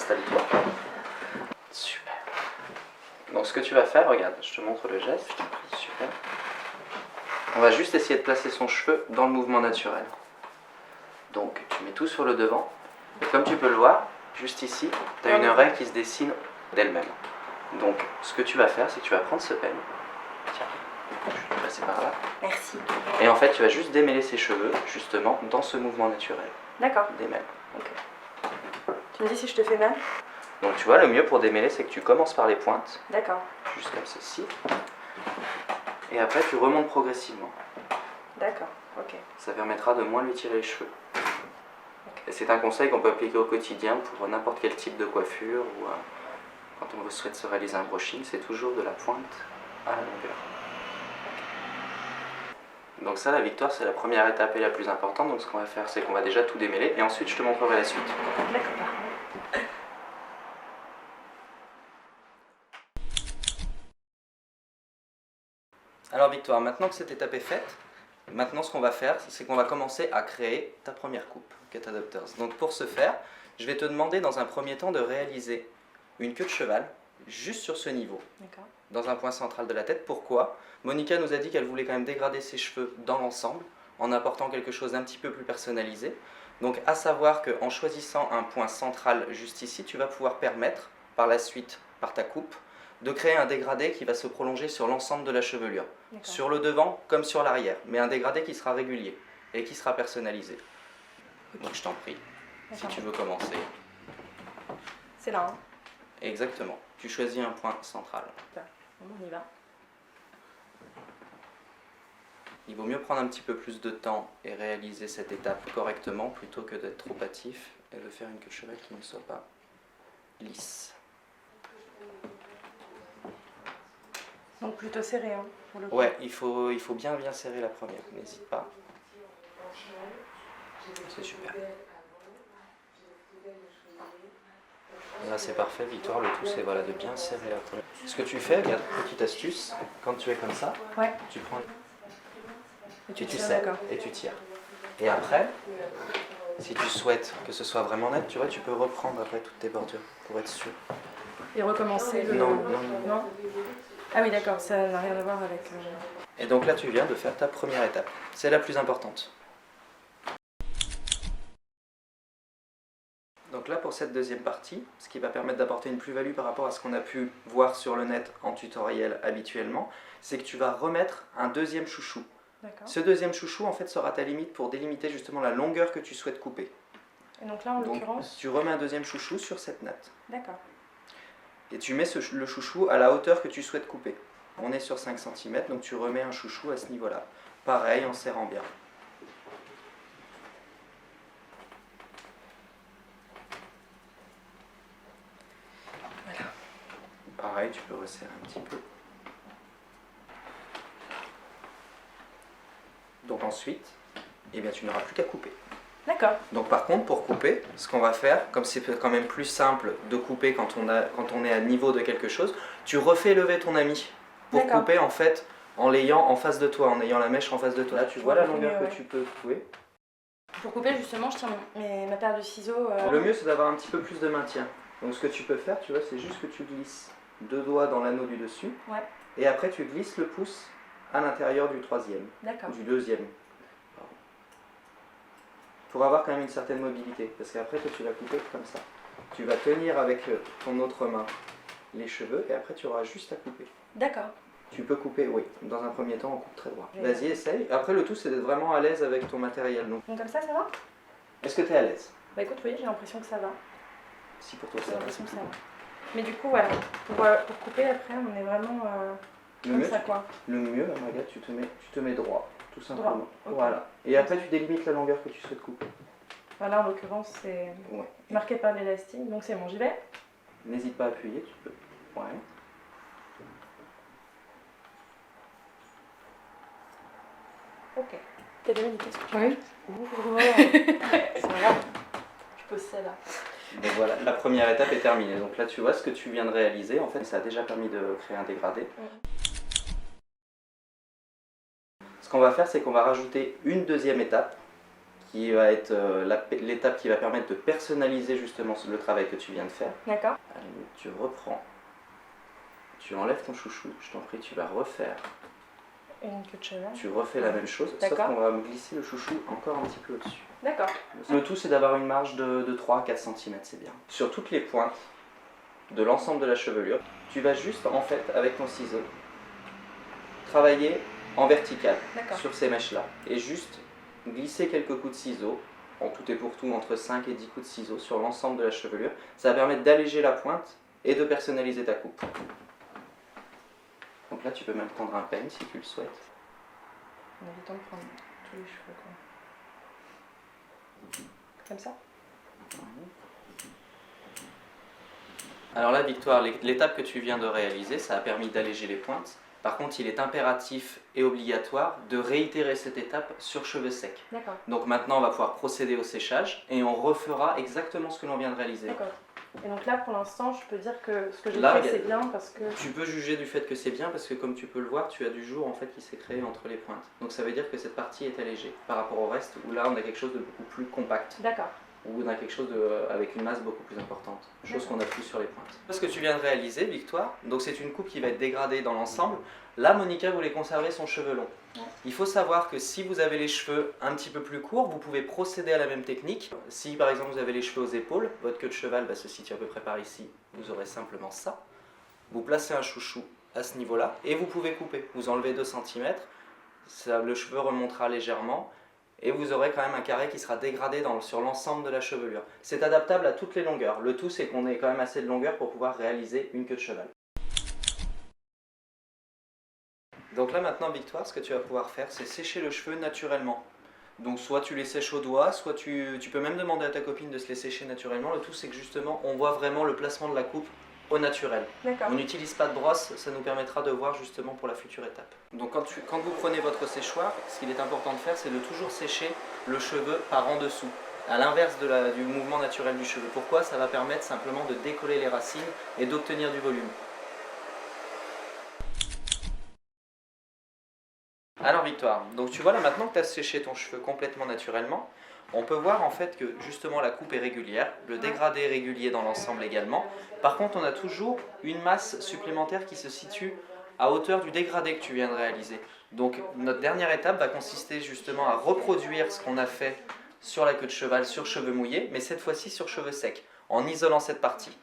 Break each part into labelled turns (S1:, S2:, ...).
S1: installe-toi. Super. Donc ce que tu vas faire, regarde, je te montre le geste. Super. On va juste essayer de placer son cheveu dans le mouvement naturel. Donc tu mets tout sur le devant. Et comme tu peux le voir, juste ici, tu as une oreille qui se dessine d'elle-même. Donc ce que tu vas faire, c'est que tu vas prendre ce peigne. Tiens, je vais passer par là.
S2: Merci.
S1: Et en fait, tu vas juste démêler ses cheveux, justement, dans ce mouvement naturel.
S2: D'accord.
S1: Démêle.
S2: Ok. Tu me dis si je te fais mal?
S1: Donc tu vois, le mieux pour démêler, c'est que tu commences par les pointes.
S2: D'accord.
S1: Juste comme ceci. Et après, tu remontes progressivement.
S2: D'accord, ok.
S1: Ça permettra de moins lui tirer les cheveux.
S2: Okay.
S1: Et c'est un conseil qu'on peut appliquer au quotidien pour n'importe quel type de coiffure ou quand on souhaite se réaliser un brushing, c'est toujours de la pointe à la longueur. Donc ça, la victoire, c'est la première étape et la plus importante. Donc ce qu'on va faire, c'est qu'on va déjà tout démêler et ensuite je te montrerai la suite.
S2: D'accord.
S1: Alors Victoire, maintenant que cette étape est faite, maintenant ce qu'on va faire, c'est qu'on va commencer à créer ta première coupe, Cut Adopters. Donc pour ce faire, je vais te demander dans un premier temps de réaliser une queue de cheval, juste sur ce niveau, dans un point central de la tête. Pourquoi? Monica nous a dit qu'elle voulait quand même dégrader ses cheveux dans l'ensemble, en apportant quelque chose d'un petit peu plus personnalisé. Donc à savoir qu'en choisissant un point central juste ici, tu vas pouvoir permettre, par la suite, par ta coupe, de créer un dégradé qui va se prolonger sur l'ensemble de la chevelure, sur le devant comme sur l'arrière, mais un dégradé qui sera régulier et qui sera personnalisé. Okay. Donc je t'en prie, si tu veux commencer.
S2: C'est là, hein?
S1: Exactement, tu choisis un point central.
S2: On y va.
S1: Il vaut mieux prendre un petit peu plus de temps et réaliser cette étape correctement plutôt que d'être trop hâtif et de faire une queue de cheval qui ne soit pas lisse.
S2: Donc plutôt serré, hein, pour le coup.
S1: Ouais, il faut bien serrer la première, n'hésite pas. C'est super. Là c'est parfait, Victoire, le tout c'est voilà, de bien serrer la première. Ce que tu fais, regarde, petite astuce, quand tu es comme ça,
S2: ouais.
S1: Tu prends
S2: et tu
S1: serres et tu tires. Et après, si tu souhaites que ce soit vraiment net, tu vois, tu peux reprendre après toutes tes bordures pour être sûr.
S2: Et recommencer le...
S1: Non.
S2: Ah oui, d'accord, ça n'a rien à voir avec...
S1: Et donc là, tu viens de faire ta première étape. C'est la plus importante. Donc là, pour cette deuxième partie, ce qui va permettre d'apporter une plus-value par rapport à ce qu'on a pu voir sur le net en tutoriel habituellement, c'est que tu vas remettre un deuxième chouchou. Ce deuxième chouchou, en fait, sera ta limite pour délimiter justement la longueur que tu souhaites couper.
S2: Et donc là, en l'occurrence...
S1: Tu remets un deuxième chouchou sur cette natte.
S2: D'accord.
S1: Et tu mets le chouchou à la hauteur que tu souhaites couper. On est sur 5 cm, donc tu remets un chouchou à ce niveau-là. Pareil, en serrant bien.
S2: Voilà.
S1: Pareil, tu peux resserrer un petit peu. Donc ensuite, eh bien, tu n'auras plus qu'à couper.
S2: D'accord.
S1: Donc par contre, pour couper, ce qu'on va faire, comme c'est quand même plus simple de couper quand on est à niveau de quelque chose, tu refais lever ton ami pour couper en fait en l'ayant en face de toi, en ayant la mèche en face de toi. Là, tu vois la longueur que tu peux couper.
S2: Pour couper, justement, je tiens ma paire de ciseaux.
S1: Le mieux, c'est d'avoir un petit peu plus de maintien. Donc ce que tu peux faire, tu vois, c'est juste que tu glisses 2 doigts dans l'anneau du dessus.
S2: Ouais.
S1: Et après, tu glisses le pouce à l'intérieur du troisième, du deuxième. Pour avoir quand même une certaine mobilité, parce qu'après toi tu vas couper comme ça. Tu vas tenir avec ton autre main les cheveux et après tu auras juste à couper.
S2: D'accord.
S1: Tu peux couper, oui, dans un premier temps on coupe très droit. Vas-y, essaye. Après le tout c'est d'être vraiment à l'aise avec ton matériel. Donc
S2: comme ça va?
S1: Est-ce que tu es à l'aise?
S2: Bah écoute, oui, j'ai l'impression que ça va.
S1: Si pour toi
S2: j'ai l'impression que ça va. Mais du coup,
S1: voilà,
S2: pour couper après, on est vraiment
S1: comme ça quoi. Le mieux, regarde, tu te mets droit. Tout simplement.
S2: Droit. Okay.
S1: Voilà. Et après, tu délimites la longueur que tu souhaites couper.
S2: Voilà, en l'occurrence, c'est marqué par l'élastique, donc c'est bon, j'y vais.
S1: N'hésite pas à appuyer, tu peux. Ouais.
S2: Ok. T'as donné une question?
S3: Oui.
S2: C'est vrai. Je pose celle-là.
S1: Donc voilà, la première étape est terminée. Donc là, tu vois ce que tu viens de réaliser. En fait, ça a déjà permis de créer un dégradé. Ce qu'on va faire, c'est qu'on va rajouter une deuxième étape qui va être l'étape qui va permettre de personnaliser justement le travail que tu viens de faire.
S2: D'accord.
S1: Allez, tu reprends, tu enlèves ton chouchou, je t'en prie, tu vas refaire.
S2: Une queue de cheval.
S1: Tu refais la même chose, sauf qu'on va me glisser le chouchou encore un petit peu au-dessus.
S2: D'accord.
S1: Le tout, c'est d'avoir une marge de 3 à 4 cm, c'est bien. Sur toutes les pointes de l'ensemble de la chevelure, tu vas juste, en fait, avec ton ciseau, travailler en vertical sur ces mèches-là. Et juste glisser quelques coups de ciseau, en tout et pour tout entre 5 et 10 coups de ciseau sur l'ensemble de la chevelure. Ça va permettre d'alléger la pointe et de personnaliser ta coupe. Donc là, tu peux même prendre un peigne si tu le souhaites.
S2: On a le temps de prendre tous les cheveux, quoi. Comme ça.
S1: Alors là, Victoire, l'étape que tu viens de réaliser, ça a permis d'alléger les pointes. Par contre, il est impératif et obligatoire de réitérer cette étape sur cheveux secs.
S2: D'accord.
S1: Donc maintenant, on va pouvoir procéder au séchage et on refera exactement ce que l'on vient de réaliser.
S2: D'accord. Et donc là, pour l'instant, je peux dire que ce que j'ai fait, c'est bien parce que...
S1: Tu peux juger du fait que c'est bien parce que, comme tu peux le voir, tu as du jour en fait qui s'est créé entre les pointes. Donc ça veut dire que cette partie est allégée par rapport au reste où là, on a quelque chose de beaucoup plus compact.
S2: D'accord.
S1: Où on a quelque chose avec une masse beaucoup plus importante, chose qu'on a plus sur les pointes. Ce que tu viens de réaliser, Victoire, donc c'est une coupe qui va être dégradée dans l'ensemble. Là, Monica voulait conserver son cheveu long.
S2: Ouais.
S1: Il faut savoir que si vous avez les cheveux un petit peu plus courts, vous pouvez procéder à la même technique. Si par exemple vous avez les cheveux aux épaules, votre queue de cheval va se situer à peu près par ici, vous aurez simplement ça. Vous placez un chouchou à ce niveau-là et vous pouvez couper. Vous enlevez 2 cm, le cheveu remontera légèrement. Et vous aurez quand même un carré qui sera dégradé sur l'ensemble de la chevelure. C'est adaptable à toutes les longueurs. Le tout, c'est qu'on ait quand même assez de longueur pour pouvoir réaliser une queue de cheval. Donc là maintenant, Victoire, ce que tu vas pouvoir faire, c'est sécher le cheveu naturellement. Donc soit tu les sèches au doigt, soit tu peux même demander à ta copine de se les sécher naturellement. Le tout, c'est que justement, on voit vraiment le placement de la coupe au naturel. On n'utilise pas de brosse, ça nous permettra de voir justement pour la future étape. Donc quand vous prenez votre séchoir, ce qu'il est important de faire, c'est de toujours sécher le cheveu par en dessous, à l'inverse du mouvement naturel du cheveu. Pourquoi? Ça va permettre simplement de décoller les racines et d'obtenir du volume. Alors Victoire, donc tu vois là maintenant que tu as séché ton cheveu complètement naturellement, on peut voir en fait que justement la coupe est régulière, le dégradé est régulier dans l'ensemble également. Par contre, on a toujours une masse supplémentaire qui se situe à hauteur du dégradé que tu viens de réaliser. Donc notre dernière étape va consister justement à reproduire ce qu'on a fait sur la queue de cheval, sur cheveux mouillés, mais cette fois-ci sur cheveux secs, en isolant cette partie.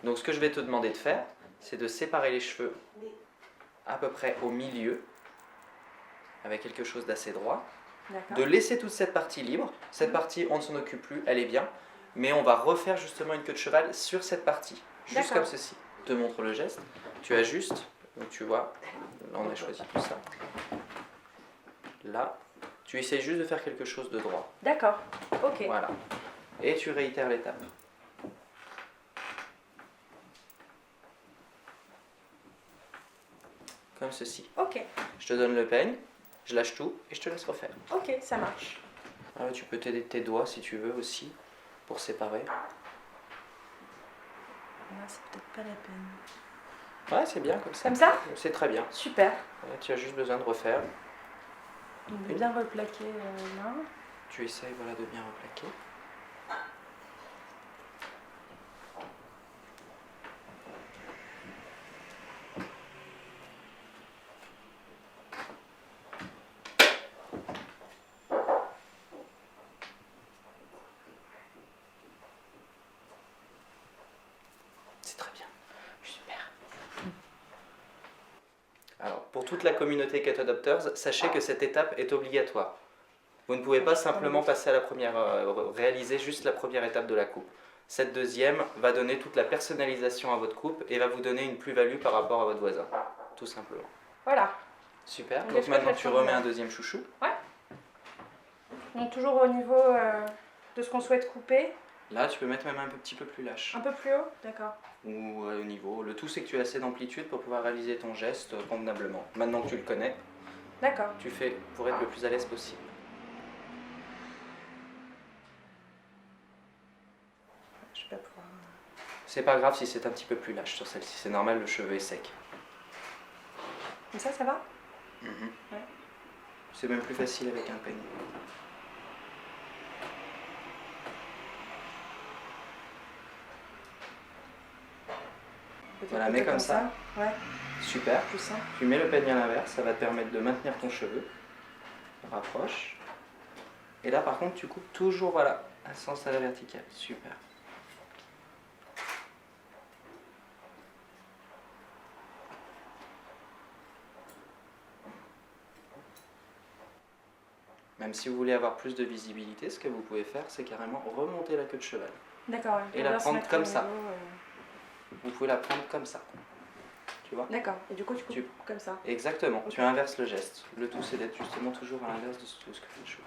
S1: Donc ce que je vais te demander de faire, c'est de séparer les cheveux à peu près au milieu, avec quelque chose d'assez droit. De laisser toute cette partie libre. Cette partie, on ne s'en occupe plus, elle est bien. Mais on va refaire justement une queue de cheval sur cette partie. Juste comme ceci. Je te montre le geste. Tu ajustes. Donc tu vois, là on a choisi tout ça. Là, tu essayes juste de faire quelque chose de droit.
S2: D'accord, ok.
S1: Voilà. Et tu réitères l'étape. Comme ceci.
S2: Ok.
S1: Je te donne le peigne. Je lâche tout et je te laisse refaire.
S2: Ok, ça marche.
S1: Ah, tu peux t'aider de tes doigts si tu veux aussi, pour séparer.
S2: Là, c'est peut-être pas la peine.
S1: Ouais, c'est bien comme ça.
S2: Comme ça?
S1: C'est très bien.
S2: Super.
S1: Ouais, tu as juste besoin de refaire.
S2: De bien replaquer là.
S1: Tu essayes voilà, de bien replaquer. Alors, pour toute la communauté Cut Adopters, sachez que cette étape est obligatoire. Vous ne pouvez pas simplement passer à la première, réaliser juste la première étape de la coupe. Cette deuxième va donner toute la personnalisation à votre coupe et va vous donner une plus-value par rapport à votre voisin, tout simplement.
S2: Voilà.
S1: Super, donc maintenant tu remets un deuxième chouchou.
S2: Ouais. Donc toujours au niveau de ce qu'on souhaite couper.
S1: Là, tu peux mettre même un petit peu plus lâche.
S2: Un peu plus haut, d'accord.
S1: Ou au niveau. Le tout, c'est que tu as assez d'amplitude pour pouvoir réaliser ton geste convenablement. Maintenant que tu le connais,
S2: d'accord.
S1: Tu fais pour être le plus à l'aise possible.
S2: Je vais pas pouvoir...
S1: C'est pas grave si c'est un petit peu plus lâche sur celle-ci, c'est normal, le cheveu est sec.
S2: Comme ça va?
S1: Ouais. C'est même plus facile avec un peigne. Voilà, mets comme ça.
S2: Ouais,
S1: Super.
S2: plus simple.
S1: Tu mets le peigne à l'inverse, ça va te permettre de maintenir ton cheveu. Rapproche. Et là, par contre, tu coupes toujours, voilà, à sens à la verticale. Super. Même si vous voulez avoir plus de visibilité, ce que vous pouvez faire, c'est carrément remonter la queue de cheval.
S2: D'accord, ouais.
S1: Et la prendre comme ça. Vous pouvez la prendre comme ça. Tu vois?
S2: D'accord, et du coup tu coupes comme ça.
S1: Exactement,
S2: Okay.
S1: Tu inverses le geste. Le tout, c'est d'être justement toujours à l'inverse de ce que fait le cheveu.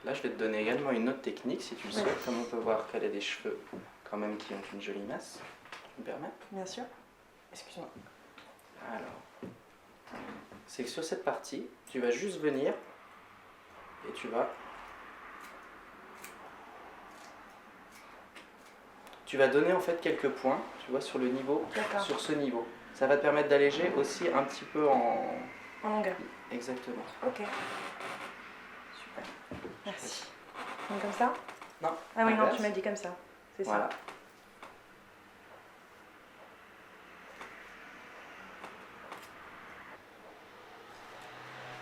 S1: Là, je vais te donner également une autre technique, si tu le souhaites, comme on peut voir qu'elle a des cheveux quand même qui ont une jolie masse. Tu me permets?
S2: Bien sûr. Excuse-moi.
S1: Alors, c'est que sur cette partie, tu vas juste venir et tu vas donner en fait quelques points, tu vois, sur le niveau, sur ce niveau. Ça va te permettre d'alléger aussi un petit peu en
S2: longueur.
S1: Exactement.
S2: Ok. Super. Merci. Donc comme ça?
S1: Non.
S2: Ah oui, non, tu m'as dit comme ça. C'est ça.
S1: Voilà.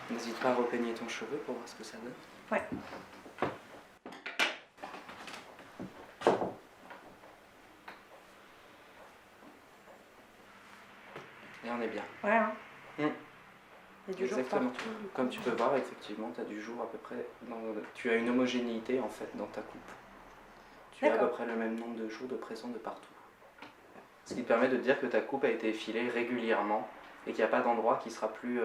S1: N'hésite pas à repeigner ton cheveu pour voir ce que ça donne.
S2: Ouais.
S1: Et on est bien.
S2: Ouais, hein.
S1: Il y a du jour partout. Comme tu peux voir, effectivement, tu as du jour à peu près. Tu as une homogénéité en fait dans ta coupe. Tu as à peu près le même nombre de jours de présent de partout. Ce qui te permet de te dire que ta coupe a été effilée régulièrement et qu'il n'y a pas d'endroit qui sera plus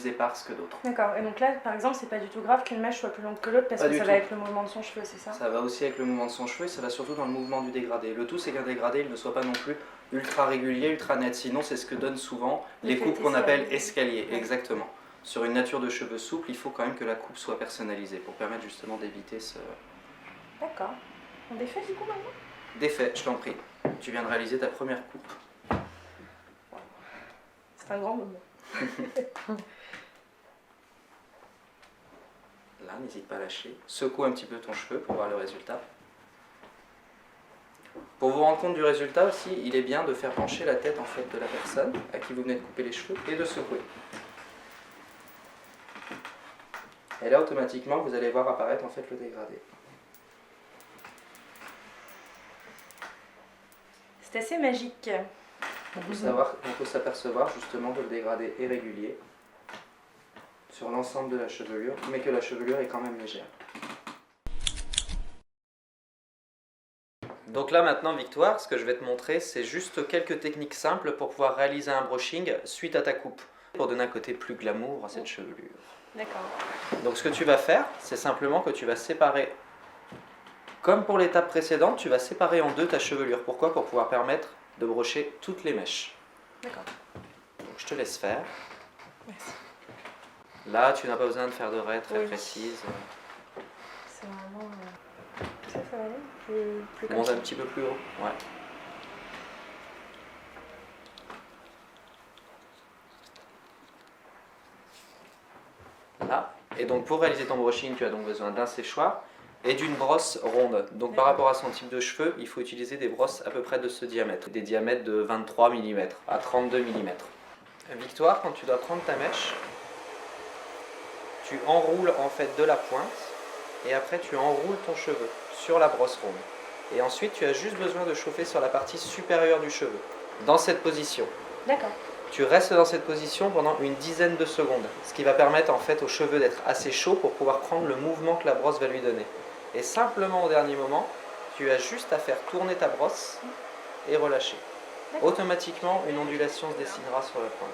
S1: éparse que d'autres.
S2: D'accord, et donc là, par exemple, c'est pas du tout grave qu'une mèche soit plus longue que l'autre parce que ça va avec le mouvement de son cheveu, c'est ça?
S1: Ça va aussi avec le mouvement de son cheveu et ça va surtout dans le mouvement du dégradé. Le tout, c'est qu'un dégradé, il ne soit pas non plus ultra régulier, ultra net. Sinon, c'est ce que donnent souvent les coupes qu'on appelle escalier. Ouais. Exactement. Sur une nature de cheveux souple, il faut quand même que la coupe soit personnalisée pour permettre justement d'éviter ce...
S2: D'accord. On défait du coup maintenant?
S1: Défait, je t'en prie. Tu viens de réaliser ta première coupe.
S2: C'est un grand moment.
S1: Là, n'hésite pas à lâcher. Secoue un petit peu ton cheveu pour voir le résultat. Pour vous rendre compte du résultat aussi, il est bien de faire pencher la tête en fait de la personne à qui vous venez de couper les cheveux et de secouer. Et là, automatiquement, vous allez voir apparaître en fait le dégradé.
S2: C'est assez magique.
S1: On peut s'apercevoir justement que le dégradé est régulier sur l'ensemble de la chevelure, mais que la chevelure est quand même légère. Donc là maintenant, Victoire, ce que je vais te montrer, c'est juste quelques techniques simples pour pouvoir réaliser un brushing suite à ta coupe, pour donner un côté plus glamour à cette chevelure.
S2: D'accord.
S1: Donc ce que tu vas faire, c'est simplement que tu vas séparer, comme pour l'étape précédente, tu vas séparer en deux ta chevelure. Pourquoi? Pour pouvoir permettre de brocher toutes les mèches. D'accord. Donc je te laisse faire.
S2: Merci.
S1: Là, tu n'as pas besoin de faire de raies très précises.
S2: C'est vraiment... Ça va aller plus
S1: Monte un petit peu plus haut. Ouais. Là. Et donc pour réaliser ton brushing, tu as donc besoin d'un séchoir et d'une brosse ronde. Donc par rapport à son type de cheveux, il faut utiliser des brosses à peu près de ce diamètre. Des diamètres de 23 mm à 32 mm. Victoire, quand tu dois prendre ta mèche, tu enroules en fait de la pointe et après tu enroules ton cheveu sur la brosse ronde. Et ensuite tu as juste besoin de chauffer sur la partie supérieure du cheveu, dans cette position.
S2: D'accord.
S1: Tu restes dans cette position pendant une dizaine de secondes, ce qui va permettre en fait au cheveu d'être assez chaud pour pouvoir prendre le mouvement que la brosse va lui donner. Et simplement au dernier moment, tu as juste à faire tourner ta brosse et relâcher. Automatiquement, une ondulation se dessinera sur la pointe.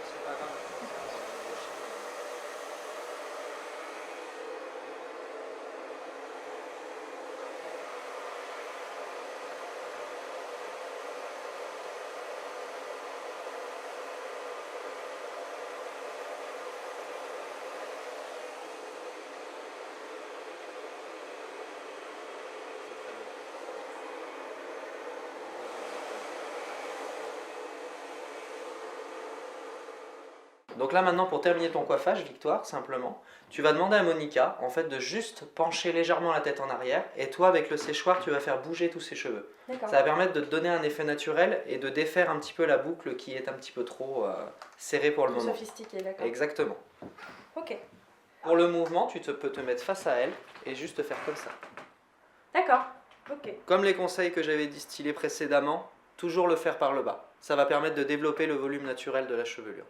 S1: Donc là maintenant pour terminer ton coiffage, Victoire, simplement, tu vas demander à Monica en fait de juste pencher légèrement la tête en arrière et toi avec le séchoir tu vas faire bouger tous ses cheveux.
S2: D'accord.
S1: Ça va permettre de te donner un effet naturel et de défaire un petit peu la boucle qui est un petit peu trop serrée pour le moment.
S2: Sophistiqué, d'accord.
S1: Exactement.
S2: Ok.
S1: Pour le mouvement, peux te mettre face à elle et juste faire comme ça.
S2: D'accord. Ok.
S1: Comme les conseils que j'avais distillés précédemment, toujours le faire par le bas. Ça va permettre de développer le volume naturel de la chevelure.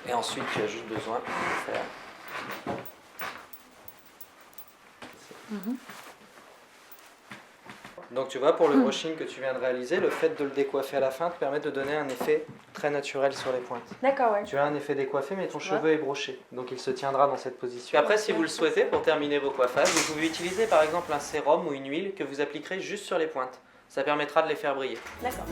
S1: Et ensuite, tu as juste besoin de faire. Donc tu vois, pour le brushing que tu viens de réaliser, le fait de le décoiffer à la fin te permet de donner un effet très naturel sur les pointes.
S2: D'accord, ouais.
S1: Tu as un effet décoiffé, mais ton cheveu est broché, donc il se tiendra dans cette position. Après, si vous le souhaitez, pour terminer vos coiffages, vous pouvez utiliser par exemple un sérum ou une huile que vous appliquerez juste sur les pointes. Ça permettra de les faire briller.
S2: D'accord.